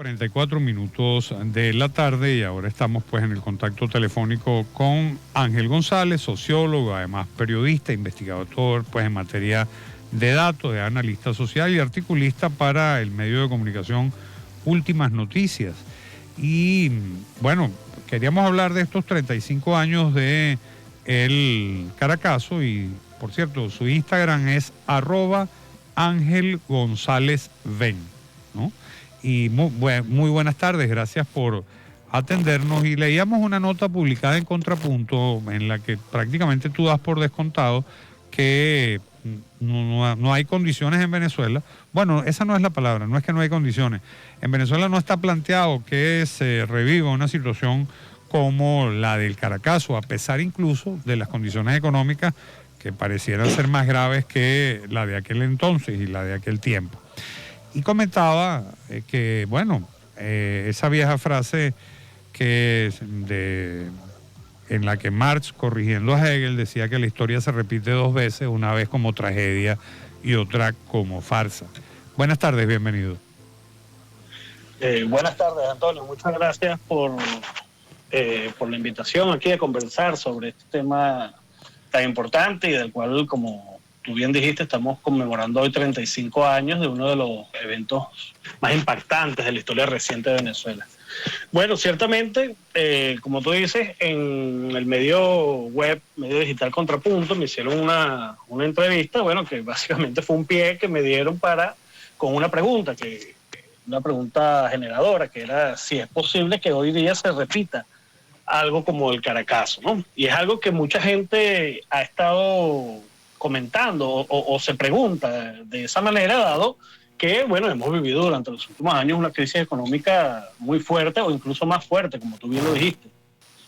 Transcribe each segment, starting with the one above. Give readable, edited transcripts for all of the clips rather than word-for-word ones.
44 minutos de la tarde y ahora estamos pues en el contacto telefónico con Ángel González, sociólogo, además periodista, investigador pues en materia de datos, de analista social y articulista para el medio de comunicación Últimas Noticias. Y bueno, queríamos hablar de estos 35 años de el Caracazo y por cierto su Instagram es @AngelGonzálezVen, ¿no? Y muy buenas tardes, gracias por atendernos. Y leíamos una nota publicada en Contrapunto en la que prácticamente tú das por descontado que no hay condiciones en Venezuela. Bueno, esa no es la palabra, no es que no hay condiciones. En Venezuela no está planteado que se reviva una situación como la del Caracazo, a pesar incluso de las condiciones económicas que parecieran ser más graves que la de aquel entonces y la de aquel tiempo. Y comentaba que, bueno, esa vieja frase en la que Marx, corrigiendo a Hegel, decía que la historia se repite dos veces, una vez como tragedia y otra como farsa. Buenas tardes, bienvenido. Buenas tardes, Antonio. Muchas gracias por la invitación aquí a conversar sobre este tema tan importante y del cual, como tú bien dijiste, estamos conmemorando hoy 35 años de uno de los eventos más impactantes de la historia reciente de Venezuela. Bueno, ciertamente, como tú dices, en el medio digital Contrapunto, me hicieron una entrevista, bueno, que básicamente fue un pie que me dieron con una pregunta generadora, que era si es posible que hoy día se repita algo como el Caracazo, ¿no? Y es algo que mucha gente ha estado comentando o se pregunta de esa manera, dado que, bueno, hemos vivido durante los últimos años una crisis económica muy fuerte o incluso más fuerte, como tú bien lo dijiste,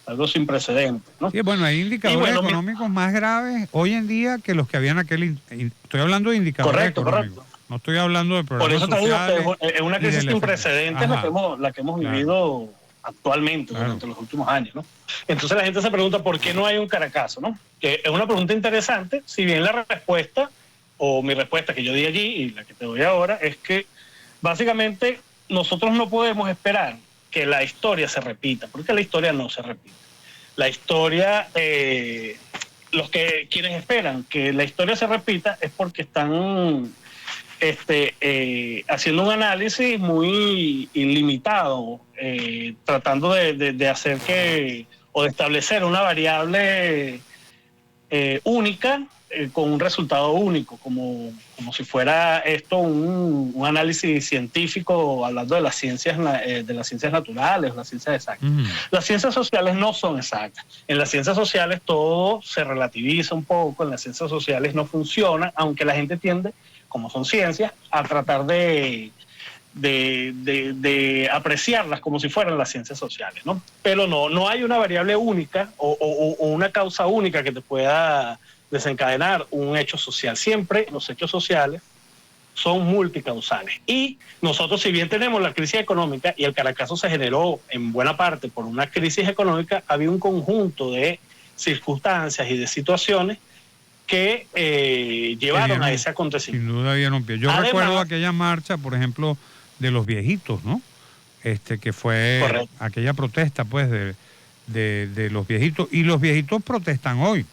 algo sin precedentes, ¿no? Sí, bueno, hay indicadores económicos más graves hoy en día que los que habían estoy hablando de indicadores económicos. Correcto. No estoy hablando de problemas sociales. Por eso te digo que es una crisis sin precedentes la que hemos vivido actualmente, claro, durante los últimos años, ¿no? Entonces la gente se pregunta por qué no hay un Caracazo, ¿no? Que es una pregunta interesante, si bien la respuesta, o mi respuesta que yo di allí y la que te doy ahora, es que básicamente nosotros no podemos esperar que la historia se repita, porque la historia no se repite. La historia, quienes esperan que la historia se repita es porque están haciendo un análisis muy ilimitado, tratando de hacer o de establecer una variable única con un resultado único, como si fuera esto un análisis científico, hablando de las ciencias naturales, las ciencias exactas. Las ciencias sociales no son exactas. En las ciencias sociales todo se relativiza un poco, en las ciencias sociales no funciona, aunque la gente tiende, como son ciencias, a tratar de apreciarlas como si fueran las ciencias sociales, ¿no? Pero no hay una variable única o una causa única que te pueda desencadenar un hecho social. Siempre los hechos sociales son multicausales. Y nosotros, si bien tenemos la crisis económica, y el Caracazo se generó en buena parte por una crisis económica, había un conjunto de circunstancias y de situaciones que llevaron a ese acontecimiento. Sin duda había un pie. Yo recuerdo aquella marcha, por ejemplo, de los viejitos, ¿no? Que fue correcto, aquella protesta, pues, de los viejitos. Y los viejitos protestan hoy.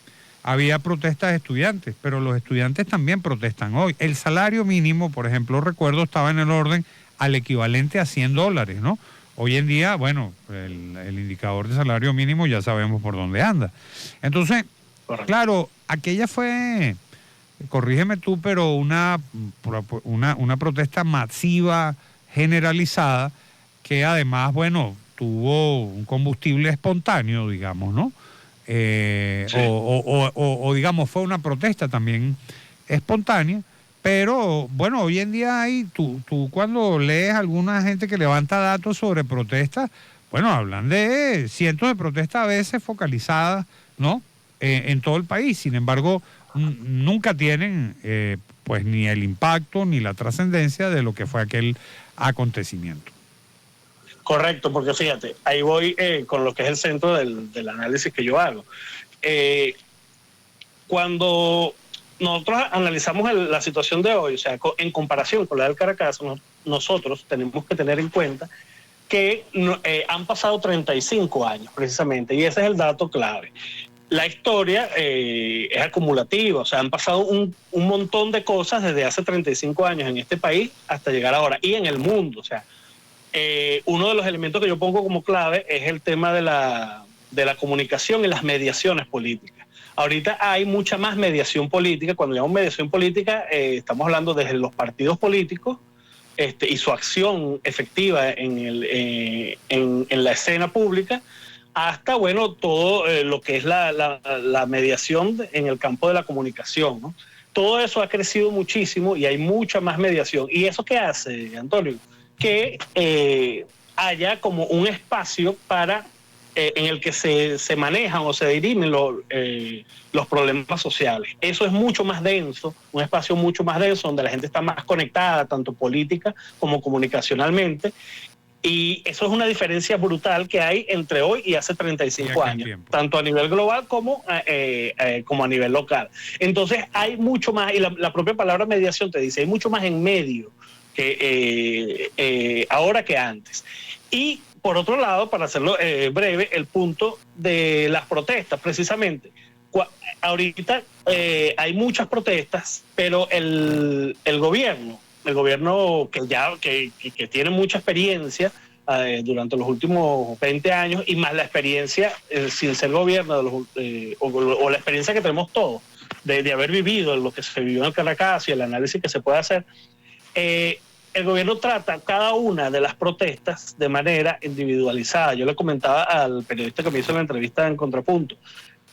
Había protestas de estudiantes, pero los estudiantes también protestan hoy. El salario mínimo, por ejemplo, recuerdo, estaba en el orden al equivalente a $100, ¿no? Hoy en día, bueno, el indicador de salario mínimo ya sabemos por dónde anda. Entonces, correcto, claro, aquella fue, corrígeme tú, pero una protesta masiva, generalizada, que además, bueno, tuvo un combustible espontáneo, digamos, ¿no? Sí. O digamos, fue una protesta también espontánea, pero bueno, hoy en día tú cuando lees a alguna gente que levanta datos sobre protestas, bueno, hablan de cientos de protestas a veces focalizadas, ¿no? En todo el país. Sin embargo, nunca tienen pues ni el impacto ni la trascendencia de lo que fue aquel acontecimiento. Correcto, porque fíjate, ahí voy con lo que es el centro del análisis que yo hago. Cuando nosotros analizamos la situación de hoy, o sea, en comparación con la del Caracazo, nosotros tenemos que tener en cuenta que han pasado 35 años precisamente, y ese es el dato clave. La historia es acumulativa, o sea, han pasado un montón de cosas desde hace 35 años en este país hasta llegar ahora, y en el mundo. O sea, uno de los elementos que yo pongo como clave es el tema de la comunicación y las mediaciones políticas. Ahorita hay mucha más mediación política. Cuando llamamos mediación política, estamos hablando desde los partidos políticos y su acción efectiva en la escena pública, hasta, bueno, todo lo que es la mediación en el campo de la comunicación, ¿no? Todo eso ha crecido muchísimo y hay mucha más mediación. ¿Y eso qué hace, Antonio? Que haya como un espacio para en el que se manejan o se dirimen los problemas sociales. Eso es mucho más denso, un espacio mucho más denso, donde la gente está más conectada, tanto política como comunicacionalmente. Y eso es una diferencia brutal que hay entre hoy y hace 35 años, tanto a nivel global como a nivel local. Entonces hay mucho más, y la propia palabra mediación te dice, hay mucho más en medio que ahora que antes. Y por otro lado, para hacerlo breve, el punto de las protestas, precisamente. Ahorita hay muchas protestas, pero el gobierno que tiene mucha experiencia durante los últimos 20 años, y más la experiencia sin ser gobierno o la experiencia que tenemos todos de haber vivido lo que se vivió en Caracas y el análisis que se puede hacer, el gobierno trata cada una de las protestas de manera individualizada. Yo le comentaba al periodista que me hizo la entrevista en Contrapunto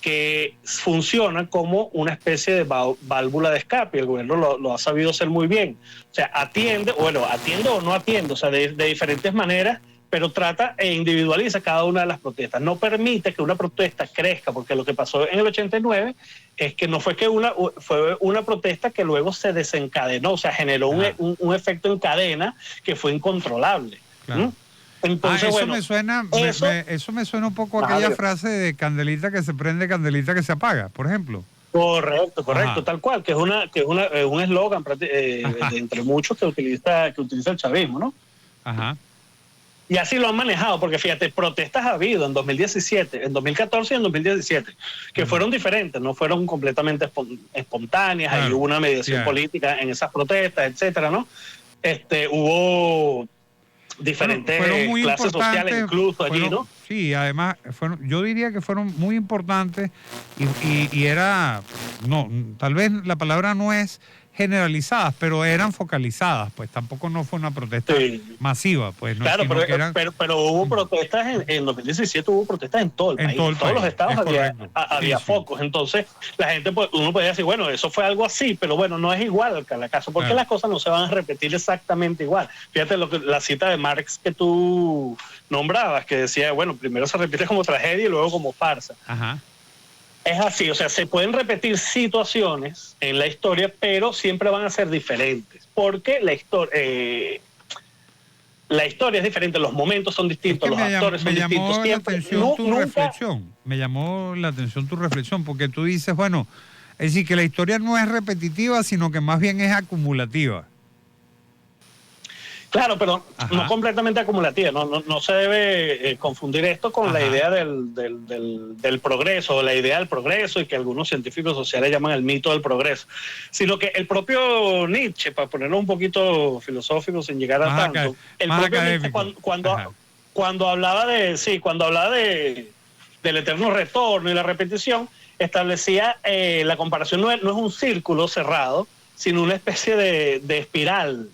que funciona como una especie de válvula de escape. El gobierno lo ha sabido hacer muy bien. O sea, atiende o no atiende, o sea, de diferentes maneras, pero trata e individualiza cada una de las protestas. No permite que una protesta crezca, porque lo que pasó en el 89 es que no fue fue una protesta que luego se desencadenó, o sea, generó un efecto en cadena que fue incontrolable. Claro. Entonces, eso me suena, eso me suena un poco a aquella frase de candelita que se prende, candelita que se apaga, por ejemplo. Correcto, tal cual, que es un eslogan entre muchos que utiliza el chavismo, ¿no? Ajá. Y así lo han manejado, porque fíjate, protestas ha habido en 2017, en 2014 y en 2017, que fueron diferentes, no fueron completamente espontáneas, claro. Ahí hubo una mediación política en esas protestas, etcétera, ¿no? Hubo diferentes clases sociales incluso allí, ¿no? Sí, además, yo diría que fueron muy importantes y era, no, tal vez la palabra no es generalizadas, pero eran focalizadas, pues tampoco no fue una protesta masiva, pues. No, claro, pero hubo protestas en 2017, hubo protestas en todo el país. En todos los estados había focos. Entonces, la gente, uno podía decir, bueno, eso fue algo así, pero bueno, no es igual al caso, porque las cosas no se van a repetir exactamente igual. Fíjate la cita de Marx que tú nombrabas, que decía, bueno, primero se repite como tragedia y luego como farsa. Ajá. Es así, o sea, se pueden repetir situaciones en la historia, pero siempre van a ser diferentes, porque la historia es diferente, los momentos son distintos, los actores son distintos. Me llamó la atención tu reflexión, porque tú dices, bueno, es decir, que la historia no es repetitiva, sino que más bien es acumulativa. Claro, pero no completamente acumulativa. No se debe confundir esto con la idea del progreso, la idea del progreso, y que algunos científicos sociales llaman el mito del progreso. Sino que el propio Nietzsche, para ponerlo un poquito filosófico sin llegar a tanto, el propio Nietzsche cuando hablaba del eterno retorno y la repetición, establecía la comparación no es un círculo cerrado, sino una especie de espiral.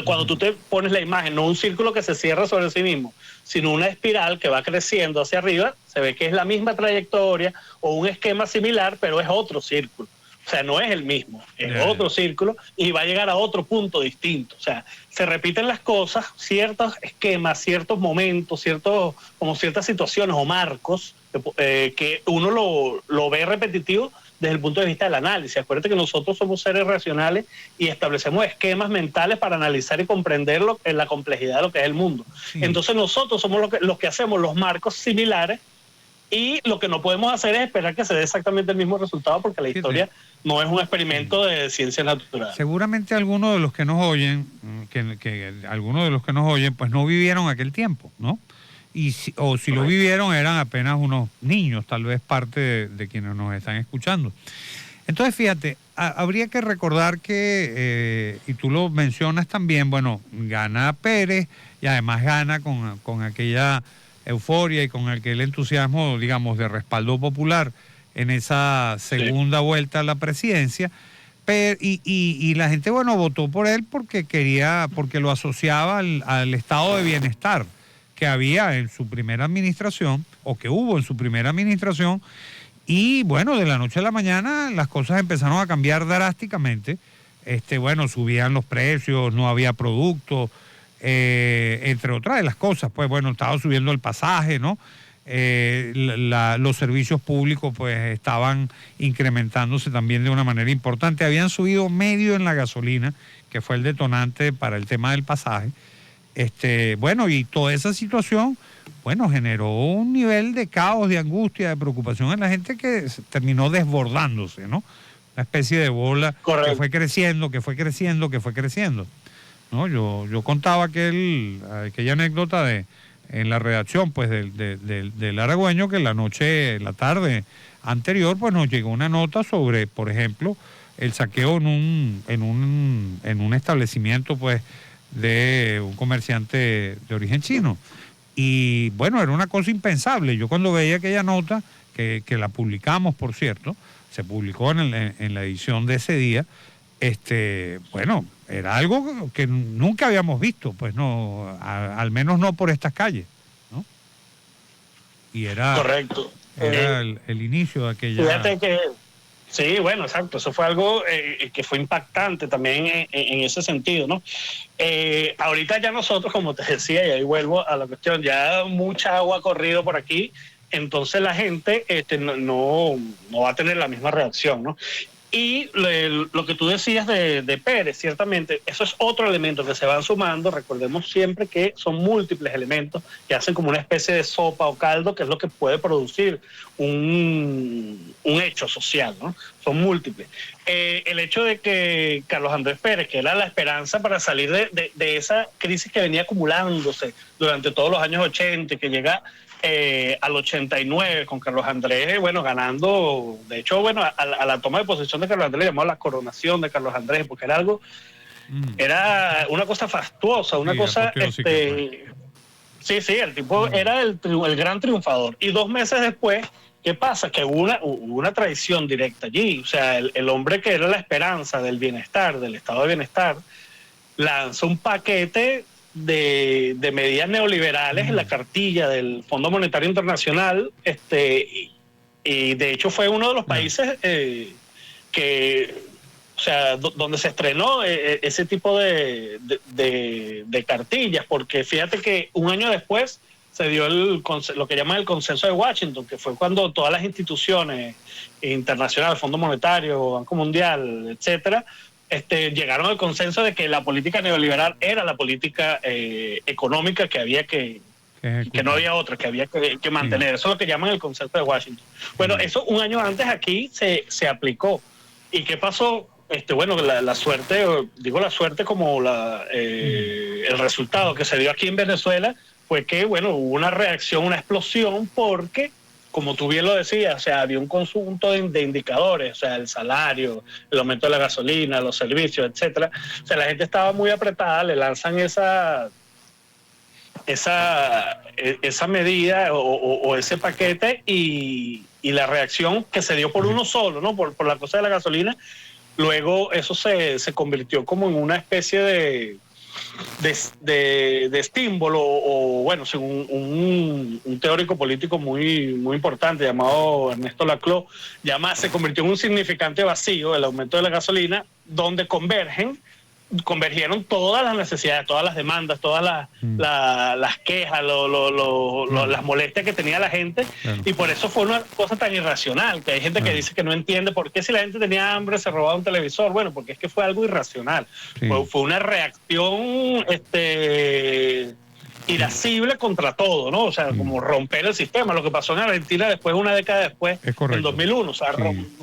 Cuando tú te pones la imagen, no un círculo que se cierra sobre sí mismo, sino una espiral que va creciendo hacia arriba, se ve que es la misma trayectoria o un esquema similar, pero es otro círculo. O sea, no es el mismo, es otro círculo y va a llegar a otro punto distinto. O sea, se repiten las cosas, ciertos esquemas, ciertos momentos, como ciertas situaciones o marcos que uno lo ve repetitivo desde el punto de vista del análisis. Acuérdate que nosotros somos seres racionales y establecemos esquemas mentales para analizar y comprender la complejidad de lo que es el mundo. Sí. Entonces nosotros somos los que hacemos los marcos similares, y lo que no podemos hacer es esperar que se dé exactamente el mismo resultado, porque la historia no es un experimento de ciencias naturales. Seguramente algunos de los que nos oyen, algunos de los que nos oyen, pues no vivieron aquel tiempo, ¿no? Y si lo vivieron eran apenas unos niños, tal vez parte de quienes nos están escuchando. Entonces, fíjate, habría que recordar que, y tú lo mencionas también, bueno, gana Pérez y además gana con aquella euforia y con aquel entusiasmo, digamos, de respaldo popular en esa segunda vuelta a la presidencia. Y la gente, bueno, votó por él porque lo asociaba al estado de bienestar que había en su primera administración, o que hubo en su primera administración. Y bueno, de la noche a la mañana las cosas empezaron a cambiar drásticamente. Bueno, subían los precios, no había productos, entre otras de las cosas, pues bueno, estaba subiendo el pasaje, ¿no? Los servicios públicos pues estaban incrementándose también de una manera importante. Habían subido medio en la gasolina, que fue el detonante para el tema del pasaje. Bueno, y toda esa situación, bueno, generó un nivel de caos, de angustia, de preocupación en la gente que terminó desbordándose, ¿no? Una especie de bola. Correcto. Que fue creciendo, que fue creciendo, que fue creciendo, ¿no? Yo contaba aquella anécdota en la redacción pues del Aragüeño, que la tarde anterior pues nos llegó una nota sobre, por ejemplo, el saqueo en un establecimiento pues de un comerciante de origen chino. Y bueno, era una cosa impensable. Yo cuando veía aquella nota, que la publicamos, por cierto, se publicó en la edición de ese día, bueno, era algo que nunca habíamos visto, pues no, al menos no por estas calles, ¿no? Y era, correcto. Era el inicio de aquella... Fíjate que, sí, bueno, exacto, eso fue algo que fue impactante también en ese sentido, ¿no? Ahorita ya nosotros, como te decía, y ahí vuelvo a la cuestión, ya mucha agua ha corrido por aquí, entonces la gente no va a tener la misma reacción, ¿no? Y lo que tú decías de Pérez, ciertamente, eso es otro elemento que se van sumando. Recordemos siempre que son múltiples elementos que hacen como una especie de sopa o caldo, que es lo que puede producir un hecho social, ¿no? Son múltiples. El hecho de que Carlos Andrés Pérez, que era la esperanza para salir de esa crisis que venía acumulándose durante todos los años 80 y que llega al 89 con Carlos Andrés, bueno, ganando, de hecho, bueno, a la toma de posesión de Carlos Andrés le llamamos la coronación de Carlos Andrés, porque era algo, era una cosa fastuosa, una cosa, sí, el tipo era el gran triunfador. Y 2 meses después, ¿qué pasa? Que hubo una traición directa allí. O sea, el hombre que era la esperanza del bienestar, del estado de bienestar, lanza un paquete de medidas neoliberales en la cartilla del Fondo Monetario Internacional, y de hecho fue uno de los países o sea, donde se estrenó ese tipo de cartillas, porque fíjate que un año después se dio lo que llaman el consenso de Washington, que fue cuando todas las instituciones internacionales, Fondo Monetario, Banco Mundial, etcétera, llegaron al consenso de que la política neoliberal era la política económica que había que no había otra, que había que mantener. Eso es lo que llaman el consenso de Washington. Bueno, eso un año antes aquí se aplicó. ¿Y qué pasó? Bueno, la suerte, digo la suerte como el resultado que se dio aquí en Venezuela fue que, bueno, hubo una reacción, una explosión, porque como tú bien lo decías, o sea, había un conjunto de indicadores, o sea, el salario, el aumento de la gasolina, los servicios, etcétera. O sea, la gente estaba muy apretada, le lanzan esa medida o ese paquete y la reacción que se dio por uno solo, ¿no? Por la cosa de la gasolina, luego eso se convirtió como en una especie de estímulo, o bueno, según un teórico político muy importante llamado Ernesto Laclau, se convirtió en un significante vacío el aumento de la gasolina, donde convergieron todas las necesidades, todas las demandas, todas las quejas, las molestias que tenía la gente, y por eso fue una cosa tan irracional, que hay gente que dice que no entiende por qué si la gente tenía hambre se robaba un televisor. Bueno, porque es que fue algo irracional, fue una reacción irascible contra todo, ¿no? O sea, como romper el sistema, lo que pasó en Argentina después, una década después, en 2001, o sea,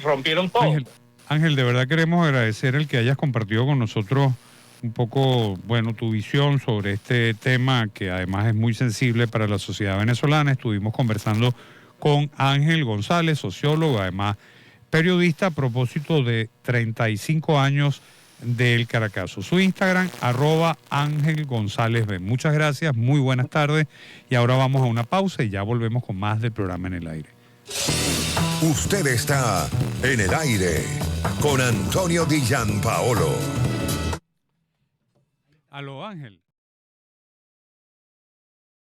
rompieron todo. Ángel, de verdad queremos agradecer el que hayas compartido con nosotros un poco, bueno, tu visión sobre este tema que además es muy sensible para la sociedad venezolana. Estuvimos conversando con Ángel González, sociólogo, además periodista, a propósito de 35 años del Caracazo. Su Instagram, @Ángel González B. Muchas gracias, muy buenas tardes. Y ahora vamos a una pausa y ya volvemos con más del programa En el Aire. Usted está en el aire con Antonio Di Gianpaolo. Aló, Ángel.